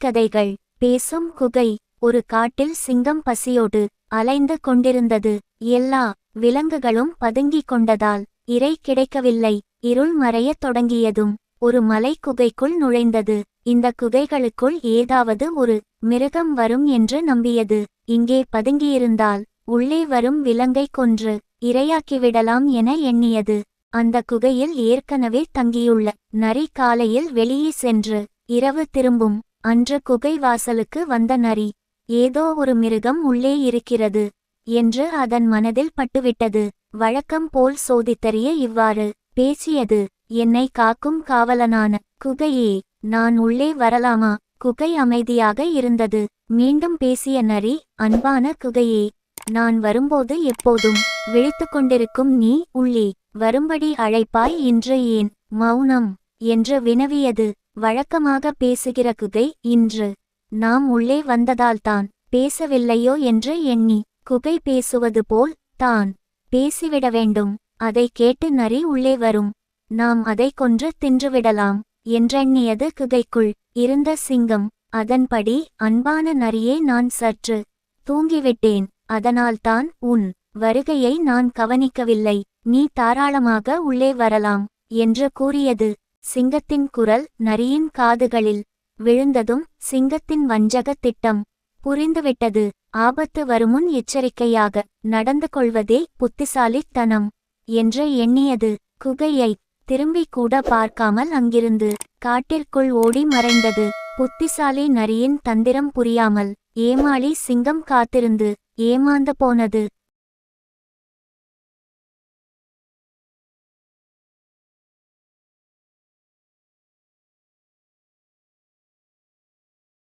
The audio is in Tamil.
நரிக்கதைகள். பேசும் குகை. ஒரு காட்டில் சிங்கம் பசியோடு அலைந்து கொண்டிருந்தது. எல்லா விலங்குகளும் பதுங்கிக் கொண்டதால் இரை கிடைக்கவில்லை. இருள் மறையத் தொடங்கியதும் ஒரு மலை குகைக்குள் நுழைந்தது. இந்த குகைகளுக்குள் ஏதாவது ஒரு மிருகம் வரும் என்று நம்பியது. இங்கே பதுங்கியிருந்தால் உள்ளே வரும் விலங்கை கொன்று இரையாக்கிவிடலாம் என எண்ணியது. அந்த குகையில் ஏற்கனவே தங்கியுள்ள நரி காலையில் வெளியே சென்று இரவு திரும்பும். அன்று குகை வாசலுக்கு வந்த நரி, ஏதோ ஒரு மிருகம் உள்ளே இருக்கிறது என்று அதன் மனதில் பட்டுவிட்டது. வழக்கம் போல் சோதித்தறிய இவ்வாறு பேசியது. என்னை காக்கும் காவலனான குகையே, நான் உள்ளே வரலாமா? குகை அமைதியாக இருந்தது. மீண்டும் பேசிய நரி, அன்பான குகையே, நான் வரும்போது எப்போதும் விழித்து கொண்டிருக்கும் நீ உள்ளே வரும்படி அழைப்பாய், இன்று ஏன் மௌனம் என்று வினவியது. வழக்கமாக பேசுகிற குகை இன்று நாம் உள்ளே வந்ததால்தான் பேசவில்லையோ என்று எண்ணி, குகை பேசுவது போல் தான் பேசிவிட வேண்டும். அதை கேட்டு நரி உள்ளே வரும், நாம் அதை கொன்று தின்றுவிடலாம் என்றெண்ணியது. குகைக்குள் இருந்த சிங்கம், அதன்படி அன்பான நரியே, நான் சற்று தூங்கிவிட்டேன், அதனால்தான் உன் வருகையை நான் கவனிக்கவில்லை. நீ தாராளமாக உள்ளே வரலாம் என்று கூறியது. சிங்கத்தின் குரல் நரியின் காதுகளில் விழுந்ததும் சிங்கத்தின் வஞ்சக திட்டம் புரிந்துவிட்டது. ஆபத்து வருமுன் எச்சரிக்கையாக நடந்து கொள்வதே புத்திசாலித்தனம் என்று எண்ணியது. குகையை திரும்பி கூட பார்க்காமல் அங்கிருந்து காட்டிற்குள் ஓடி மறைந்தது. புத்திசாலி நரியின் தந்திரம் புரியாமல் ஏமாளி சிங்கம் காத்திருந்து ஏமாந்து போனது.